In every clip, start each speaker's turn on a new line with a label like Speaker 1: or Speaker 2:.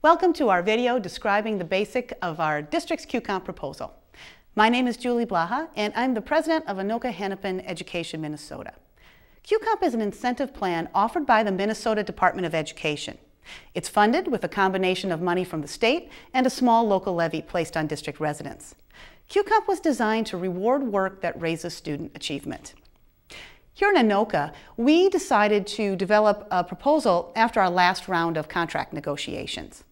Speaker 1: Welcome to our video describing the basic of our district's Q-Comp proposal. My name is Julie Blaha, and I'm the president of Anoka Hennepin Education Minnesota. Q-Comp is an incentive plan offered by the Minnesota Department of Education. It's funded with a combination of money from the state and a small local levy placed on district residents. Q-Comp was designed to reward work that raises student achievement. Here in Anoka, we decided to develop a proposal after our last round of contract negotiations.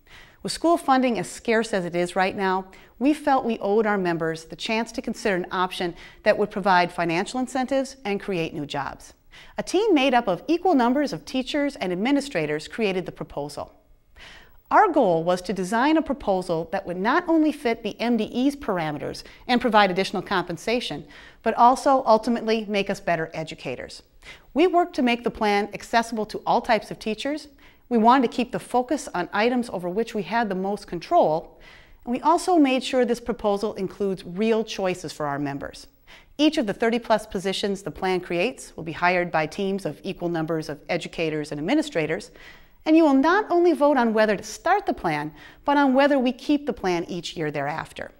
Speaker 1: With school funding as scarce as it is right now, we felt we owed our members the chance to consider an option that would provide financial incentives and create new jobs. A team made up of equal numbers of teachers and administrators created the proposal. Our goal was to design a proposal that would not only fit the MDE's parameters and provide additional compensation, but also ultimately make us better educators. We worked to make the plan accessible to all types of teachers. We wanted to keep the focus on items over which we had the most control, and we also made sure this proposal includes real choices for our members. Each of the 30-plus positions the plan creates will be hired by teams of equal numbers of educators and administrators, and you will not only vote on whether to start the plan, but on whether we keep the plan each year thereafter.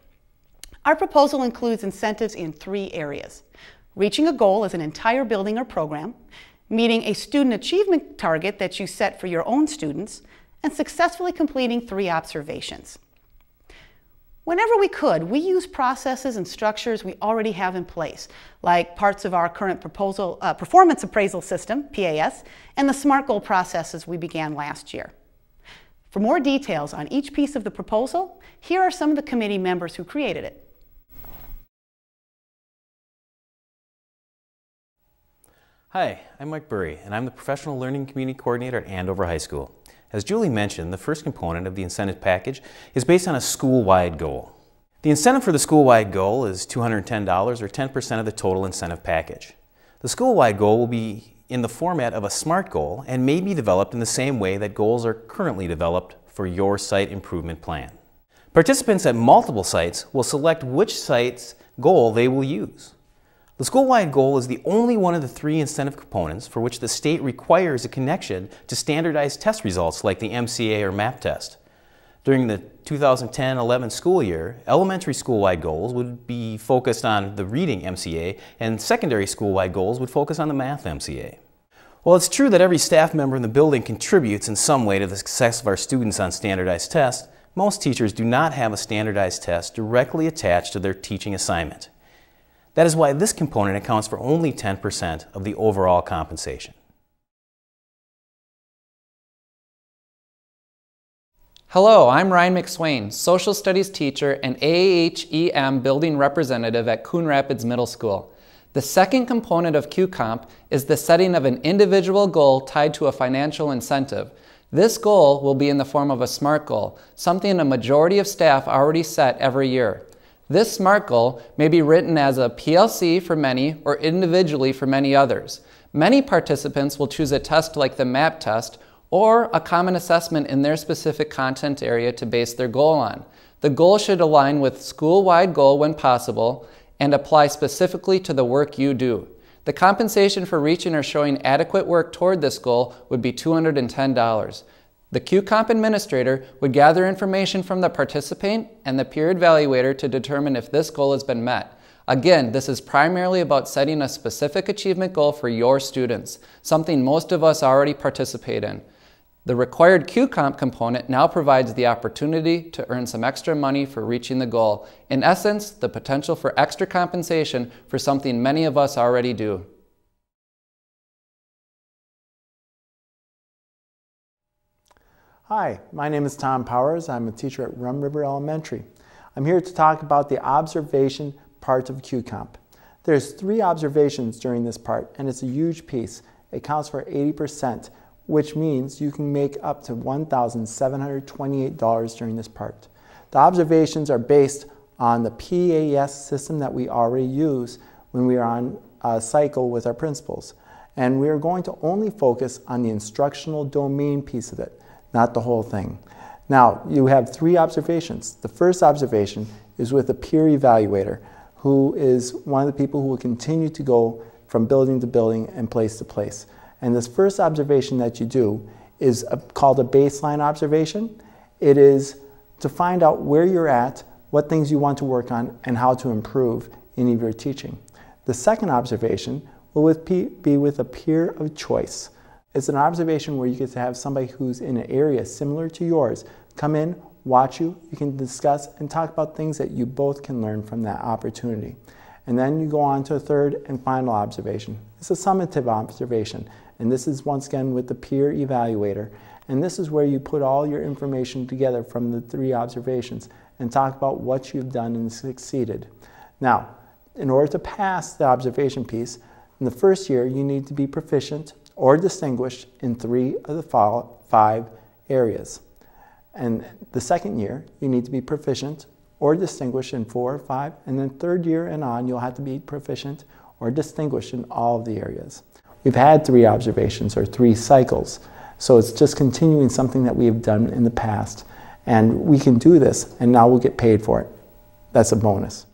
Speaker 1: Our proposal includes incentives in 3 areas: reaching a goal as an entire building or program, meeting a student achievement target that you set for your own students, and successfully completing 3 observations. Whenever we could, we used processes and structures we already have in place, like parts of our current performance appraisal system, PAS, and the SMART goal processes we began last year. For more details on each piece of the proposal, here are some of the committee members who created it.
Speaker 2: Hi, I'm Mike Burry, and I'm the Professional Learning Community Coordinator at Andover High School. As Julie mentioned, the first component of the incentive package is based on a school-wide goal. The incentive for the school-wide goal is $210, or 10% of the total incentive package. The school-wide goal will be in the format of a SMART goal and may be developed in the same way that goals are currently developed for your site improvement plan. Participants at multiple sites will select which site's goal they will use. The school-wide goal is the only one of the 3 incentive components for which the state requires a connection to standardized test results like the MCA or MAP test. During the 2010-11 school year, elementary school-wide goals would be focused on the reading MCA, and secondary school-wide goals would focus on the math MCA. While it's true that every staff member in the building contributes in some way to the success of our students on standardized tests, most teachers do not have a standardized test directly attached to their teaching assignment. That is why this component accounts for only 10% of the overall compensation.
Speaker 3: Hello, I'm Ryan McSwain, Social Studies teacher and AAHEM Building Representative at Coon Rapids Middle School. The second component of Q-Comp is the setting of an individual goal tied to a financial incentive. This goal will be in the form of a SMART goal, something a majority of staff already set every year. This SMART goal may be written as a PLC for many or individually for many others. Many participants will choose a test like the MAP test or a common assessment in their specific content area to base their goal on. The goal should align with school-wide goal when possible and apply specifically to the work you do. The compensation for reaching or showing adequate work toward this goal would be $210. The Q-Comp administrator would gather information from the participant and the peer evaluator to determine if this goal has been met. Again, this is primarily about setting a specific achievement goal for your students, something most of us already participate in. The required Q-Comp component now provides the opportunity to earn some extra money for reaching the goal. In essence, the potential for extra compensation for something many of us already do.
Speaker 4: Hi, my name is Tom Powers. I'm a teacher at Rum River Elementary. I'm here to talk about the observation part of Q-Comp. There's 3 observations during this part, and it's a huge piece. It counts for 80%, which means you can make up to $1,728 during this part. The observations are based on the PAS system that we already use when we are on a cycle with our principals. And we are going to only focus on the instructional domain piece of it, not the whole thing. Now, you have 3 observations. The first observation is with a peer evaluator, who is one of the people who will continue to go from building to building and place to place. And this first observation that you do is called a baseline observation, It is to find out where you're at, what things you want to work on, and how to improve any of your teaching. The second observation will be with a peer of choice. It's an observation where you get to have somebody who's in an area similar to yours come in, watch you, you can discuss and talk about things that you both can learn from that opportunity. And then you go on to a third and final observation. It's a summative observation, and this is once again with the peer evaluator. And this is where you put all your information together from the three observations and talk about what you've done and succeeded. Now, in order to pass the observation piece, in the first year you need to be proficient or distinguished in 3 of the 5 areas. And the second year you need to be proficient or distinguished in 4 or 5, and then third year and on you'll have to be proficient or distinguished in all of the areas. We've had 3 observations or 3 cycles, so it's just continuing something that we have done in the past, and we can do this and now we'll get paid for it. That's a bonus.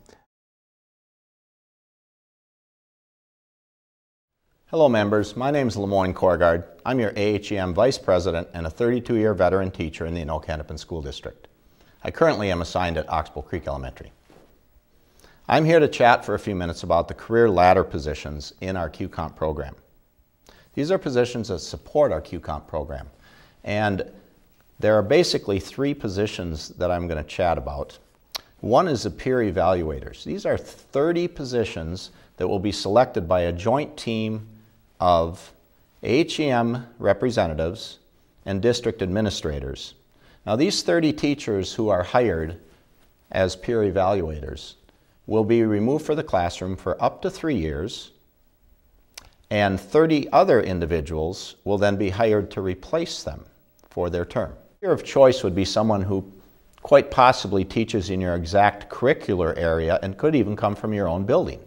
Speaker 5: Hello members, my name is Lemoyne Korgard. I'm your AHEM Vice President and a 32-year veteran teacher in the Anoka Hennepin School District. I currently am assigned at Oxbow Creek Elementary. I'm here to chat for a few minutes about the career ladder positions in our Q-Comp program. These are positions that support our Q-Comp program, and there are basically 3 positions that I'm going to chat about. One is the peer evaluators. These are 30 positions that will be selected by a joint team of AHEM representatives and district administrators. Now these 30 teachers who are hired as peer evaluators will be removed from the classroom for up to 3 years, and 30 other individuals will then be hired to replace them for their term. Peer of choice would be someone who quite possibly teaches in your exact curricular area and could even come from your own building.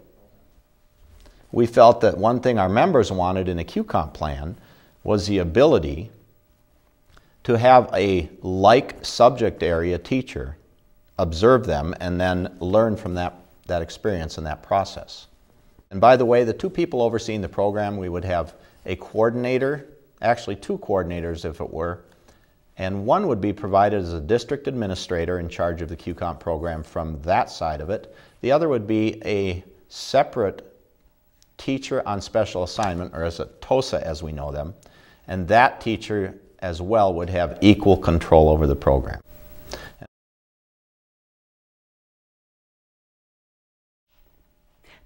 Speaker 5: We felt that one thing our members wanted in a Q-Comp plan was the ability to have a like subject area teacher observe them and then learn from that experience and that process. And by the way, the 2 people overseeing the program, we would have a coordinator, actually 2 coordinators if it were, and one would be provided as a district administrator in charge of the Q-Comp program from that side of it. The other would be a separate teacher on special assignment, or as a TOSA as we know them, and that teacher as well would have equal control over the program.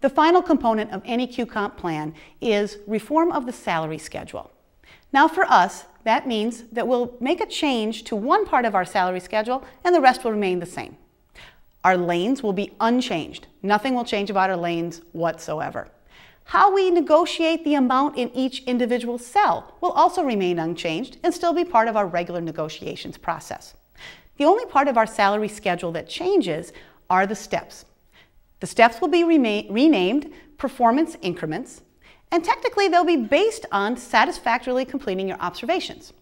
Speaker 1: The final component of any Q-Comp plan is reform of the salary schedule. Now for us, that means that we'll make a change to one part of our salary schedule and the rest will remain the same. Our lanes will be unchanged. Nothing will change about our lanes whatsoever. How we negotiate the amount in each individual cell will also remain unchanged and still be part of our regular negotiations process. The only part of our salary schedule that changes are the steps. The steps will be renamed performance increments, and technically they'll be based on satisfactorily completing your observations.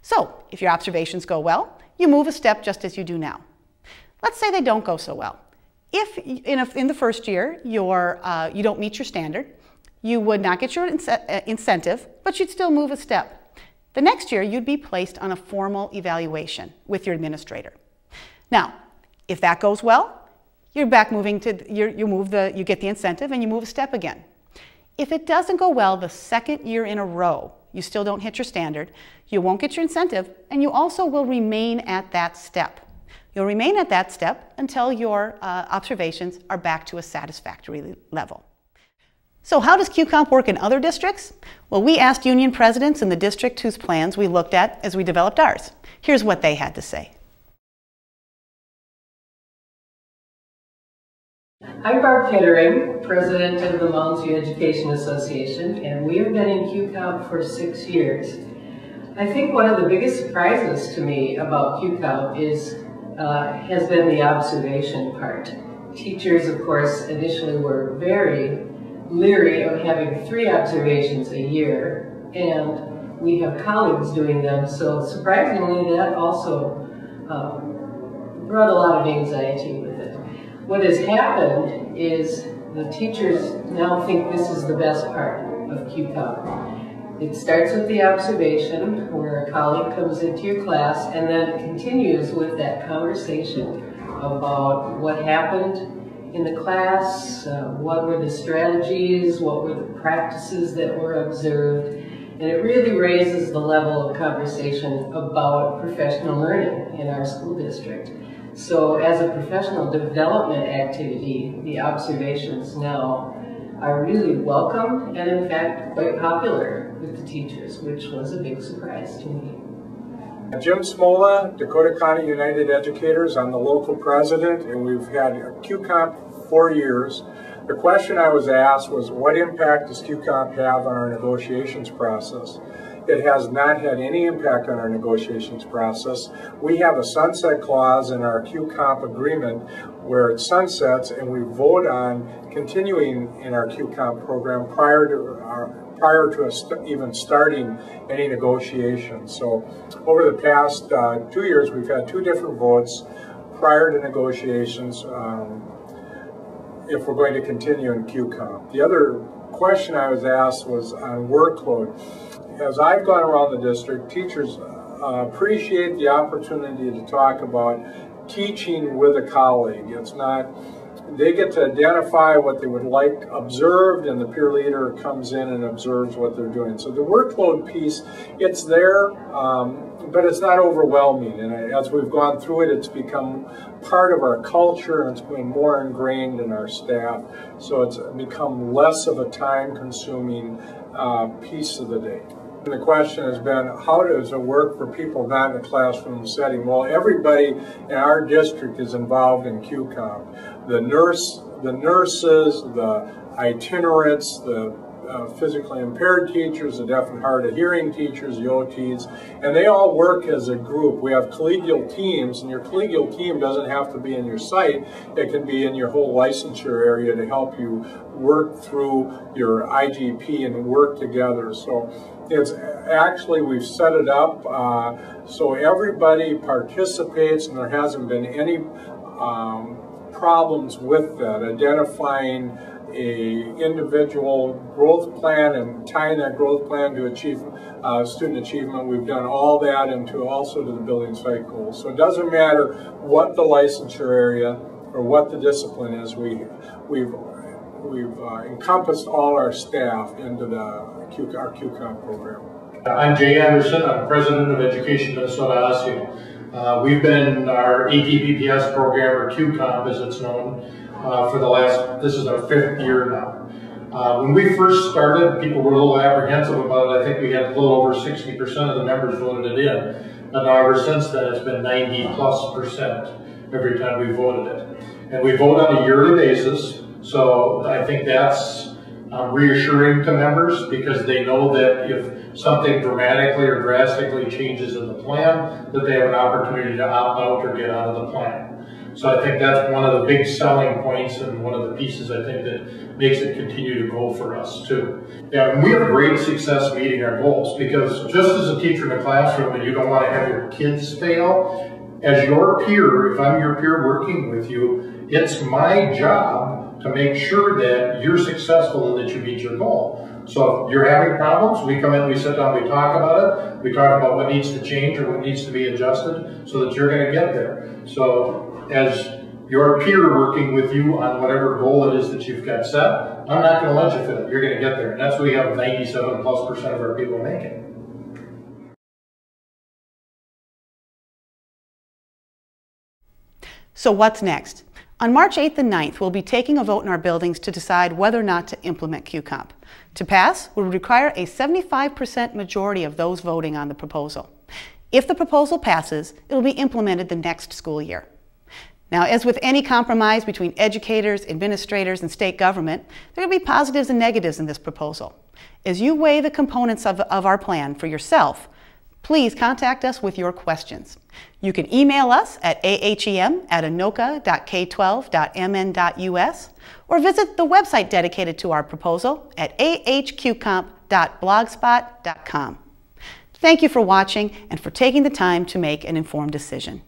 Speaker 1: So if your observations go well, you move a step just as you do now. Let's say they don't go so well. If in the first year you don't meet your standard, you would not get your incentive, but you'd still move a step. The next year you'd be placed on a formal evaluation with your administrator. Now, if that goes well, you're back moving to you get the incentive and you move a step again. If it doesn't go well the second year in a row, you still don't hit your standard, you won't get your incentive, and you also will remain at that step. You'll remain at that step until your observations are back to a satisfactory level. So how does Q-Comp work in other districts? Well, we asked union presidents in the district whose plans we looked at as we developed ours. Here's what they had to say.
Speaker 6: I'm Barb Kettering, president of the Mountains View Education Association, and we have been in Q-Comp for 6 years. I think one of the biggest surprises to me about Q-Comp has been the observation part. Teachers, of course, initially were very leery of having 3 observations a year, and we have colleagues doing them, so surprisingly that also brought a lot of anxiety with it. What has happened is the teachers now think this is the best part of Q-Comp. It starts with the observation, where a colleague comes into your class, and then it continues with that conversation about what happened in the class, what were the strategies, what were the practices that were observed, and it really raises the level of conversation about professional learning in our school district. So as a professional development activity, the observations now are really welcome and in fact quite popular with the teachers, which was a big surprise to me.
Speaker 7: Jim Smola, Dakota County United Educators. I'm the local president, and we've had Q-Comp 4 years. The question I was asked was, what impact does Q-Comp have on our negotiations process? It has not had any impact on our negotiations process. We have a sunset clause in our Q-Comp agreement where it sunsets, and we vote on continuing in our Q-Comp program prior to us even starting any negotiations. So over the past 2 years, we've had 2 different votes prior to negotiations if we're going to continue in Q-Comp. The other question I was asked was on workload. As I've gone around the district, teachers appreciate the opportunity to talk about teaching with a colleague. It's not, they get to identify what they would like observed, and the peer leader comes in and observes what they're doing. So the workload piece, it's there, but it's not overwhelming. And as we've gone through it, it's become part of our culture, and it's been more ingrained in our staff. So it's become less of a time-consuming piece of the day. And the question has been, how does it work for people not in a classroom setting? Well, everybody in our district is involved in Q-Comp. The nurses, the itinerants, the physically impaired teachers, the deaf and hard of hearing teachers, the OTs, and they all work as a group. We have collegial teams, and your collegial team doesn't have to be in your site. It can be in your whole licensure area to help you work through your IGP and work together. So it's actually, we've set it up so everybody participates, and there hasn't been any problems with that, identifying a individual growth plan and tying that growth plan to student achievement. We've done all that into also to the building site goals. So it doesn't matter what the licensure area or what the discipline is, we've encompassed all our staff into our Q-Comp program.
Speaker 8: I'm Jay Anderson. I'm president of Education Minnesota ASIO. We've been in our ATPPS program, or Q-Comp as it's known, for the last, this is our 5th year now. When we first started, people were a little apprehensive about it. I think we had a little over 60% of the members voted it in. But now ever since then, it's been 90+% every time we voted it. And we vote on a yearly basis, so I think that's reassuring to members, because they know that if something dramatically or drastically changes in the plan, that they have an opportunity to opt out or get out of the plan. So I think that's one of the big selling points, and one of the pieces I think that makes it continue to go for us too. Yeah, and we have great success meeting our goals, because just as a teacher in a classroom, and you don't want to have your kids fail, as your peer, if I'm your peer working with you, it's my job to make sure that you're successful and that you meet your goal. So if you're having problems, we come in, we sit down, we talk about it, we talk about what needs to change or what needs to be adjusted so that you're going to get there. So as your peer working with you on whatever goal it is that you've got set, I'm not going to let you fail. You're going to get there. And that's what we have 97+% of our people making.
Speaker 1: So what's next? On March 8th and 9th, we'll be taking a vote in our buildings to decide whether or not to implement Q-Comp. To pass, we would require a 75% majority of those voting on the proposal. If the proposal passes, it will be implemented the next school year. Now, as with any compromise between educators, administrators, and state government, there will be positives and negatives in this proposal. As you weigh the components of our plan for yourself, please contact us with your questions. You can email us at ahem@anoka.k12.mn.us or visit the website dedicated to our proposal at ahqcomp.blogspot.com. Thank you for watching and for taking the time to make an informed decision.